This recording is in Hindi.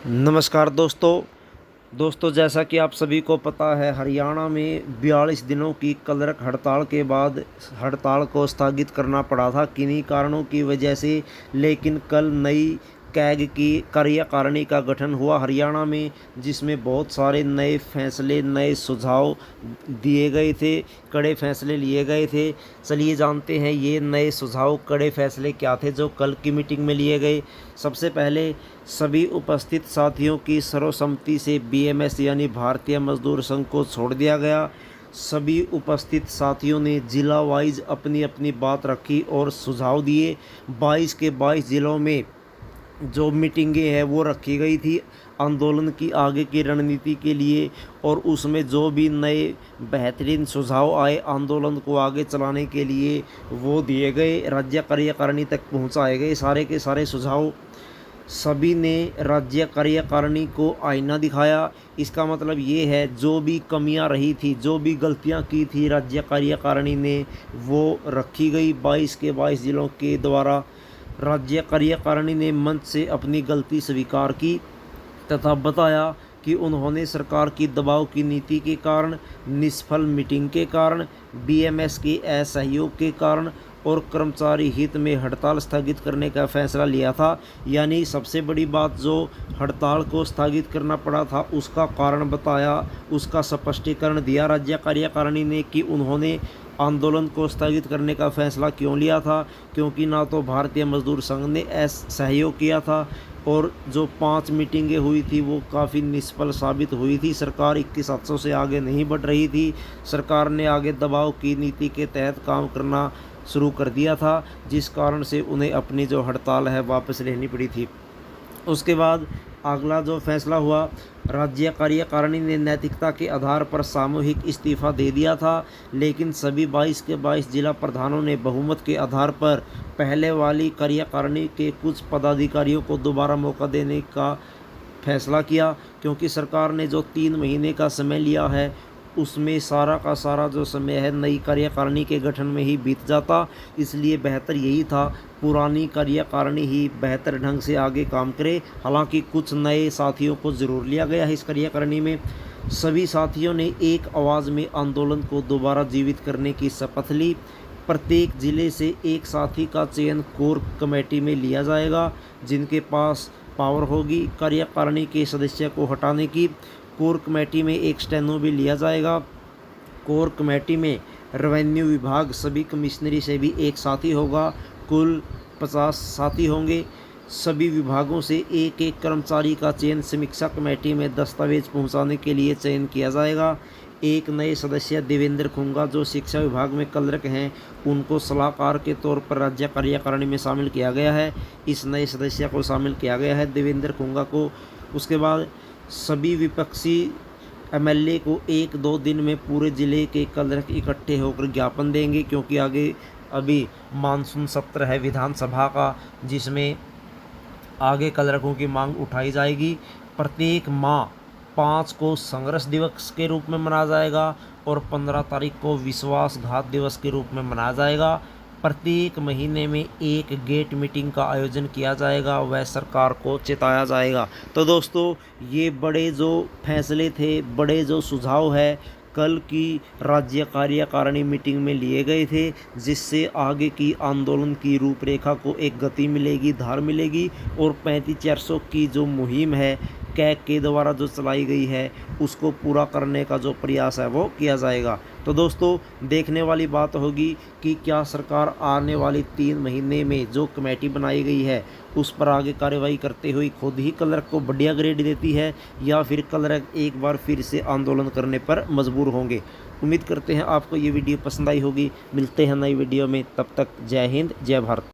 नमस्कार दोस्तों जैसा कि आप सभी को पता है, हरियाणा में 42 दिनों की क्लर्क हड़ताल के बाद हड़ताल को स्थगित करना पड़ा था किन्हीं कारणों की वजह से। लेकिन कल नई कैग की कार्यकारिणी का गठन हुआ हरियाणा में, जिसमें बहुत सारे नए फैसले, नए सुझाव दिए गए थे, कड़े फैसले लिए गए थे। चलिए जानते हैं ये नए सुझाव, कड़े फैसले क्या थे जो कल की मीटिंग में लिए गए। सबसे पहले सभी उपस्थित साथियों की सर्वसम्मति से बीएमएस यानी भारतीय मजदूर संघ को छोड़ दिया गया। सभी उपस्थित साथियों ने जिला वाइज अपनी अपनी बात रखी और सुझाव दिए। 22 के 22 जिलों में जो मीटिंगें हैं वो रखी गई थी आंदोलन की आगे की रणनीति के लिए, और उसमें जो भी नए बेहतरीन सुझाव आए आंदोलन को आगे चलाने के लिए वो दिए गए, राज्य कार्यकारिणी तक पहुंचाए गए सारे के सारे सुझाव। सभी ने राज्य कार्यकारिणी को आईना दिखाया। इसका मतलब ये है जो भी कमियां रही थी, जो भी गलतियां की थी राज्य कार्यकारिणी ने, वो रखी गई। 22 के 22 जिलों के द्वारा राज्य कार्यकारिणी ने मंच से अपनी गलती स्वीकार की तथा बताया कि उन्होंने सरकार की दबाव की नीति के कारण, निष्फल मीटिंग के कारण, बीएमएस के असहयोग के कारण और कर्मचारी हित में हड़ताल स्थगित करने का फैसला लिया था। यानी सबसे बड़ी बात, जो हड़ताल को स्थगित करना पड़ा था उसका कारण बताया, उसका स्पष्टीकरण दिया राज्य कार्यकारिणी ने कि उन्होंने आंदोलन को स्थगित करने का फैसला क्यों लिया था। क्योंकि ना तो भारतीय मजदूर संघ ने सहयोग किया था और जो 5 मीटिंगें हुई थी वो काफ़ी निष्फल साबित हुई थी। सरकार 21,700 से आगे नहीं बढ़ रही थी। सरकार ने आगे दबाव की नीति के तहत काम करना शुरू कर दिया था, जिस कारण से उन्हें अपनी जो हड़ताल है वापस लेनी पड़ी थी। उसके बाद अगला जो फैसला हुआ, राज्य कार्यकारिणी ने नैतिकता के आधार पर सामूहिक इस्तीफा दे दिया था, लेकिन सभी 22 के 22 जिला प्रधानों ने बहुमत के आधार पर पहले वाली कार्यकारिणी के कुछ पदाधिकारियों को दोबारा मौका देने का फैसला किया। क्योंकि सरकार ने जो 3 महीने का समय लिया है उसमें सारा का सारा जो समय है नई कार्यकारिणी के गठन में ही बीत जाता, इसलिए बेहतर यही था पुरानी कार्यकारिणी ही बेहतर ढंग से आगे काम करे। हालांकि कुछ नए साथियों को ज़रूर लिया गया है इस कार्यकारिणी में। सभी साथियों ने एक आवाज़ में आंदोलन को दोबारा जीवित करने की शपथ ली। प्रत्येक ज़िले से एक साथी का चयन कोर कमेटी में लिया जाएगा, जिनके पास पावर होगी कार्यकारिणी के सदस्य को हटाने की। कोर कमेटी में एक स्टेनो भी लिया जाएगा। कोर कमेटी में रेवेन्यू विभाग सभी कमिश्नरी से भी एक साथी होगा। कुल 50 साथी होंगे। सभी विभागों से एक एक कर्मचारी का चयन समीक्षा कमेटी में दस्तावेज पहुंचाने के लिए चयन किया जाएगा। एक नए सदस्य देवेंद्र खुंगा जो शिक्षा विभाग में क्लर्क हैं, उनको सलाहकार के तौर पर राज्य कार्यकारिणी में शामिल किया गया है। इस नए सदस्य को शामिल किया गया है देवेंद्र खुंगा को। उसके बाद सभी विपक्षी एमएलए को 1-2 दिन में पूरे ज़िले के क्लर्क इकट्ठे होकर ज्ञापन देंगे, क्योंकि आगे अभी मानसून सत्र है विधानसभा का, जिसमें आगे क्लर्कों की मांग उठाई जाएगी। प्रत्येक माह 5 को संघर्ष दिवस के रूप में मनाया जाएगा और 15 तारीख को विश्वासघात दिवस के रूप में मनाया जाएगा। प्रत्येक महीने में एक गेट मीटिंग का आयोजन किया जाएगा, वह सरकार को चेताया जाएगा। तो दोस्तों, ये बड़े जो फैसले थे, बड़े जो सुझाव है कल की राज्य कार्यकारिणी मीटिंग में लिए गए थे, जिससे आगे की आंदोलन की रूपरेखा को एक गति मिलेगी, धार मिलेगी और 35-400 की जो मुहिम है कैग के द्वारा जो चलाई गई है उसको पूरा करने का जो प्रयास है वो किया जाएगा। तो दोस्तों, देखने वाली बात होगी कि क्या सरकार आने वाली 3 महीने में जो कमेटी बनाई गई है उस पर आगे कार्रवाई करते हुए खुद ही क्लर्क को बढ़िया ग्रेड देती है, या फिर क्लर्क एक बार फिर से आंदोलन करने पर मजबूर होंगे। उम्मीद करते हैं आपको ये वीडियो पसंद आई होगी। मिलते हैं नई वीडियो में, तब तक जय हिंद, जय भारत।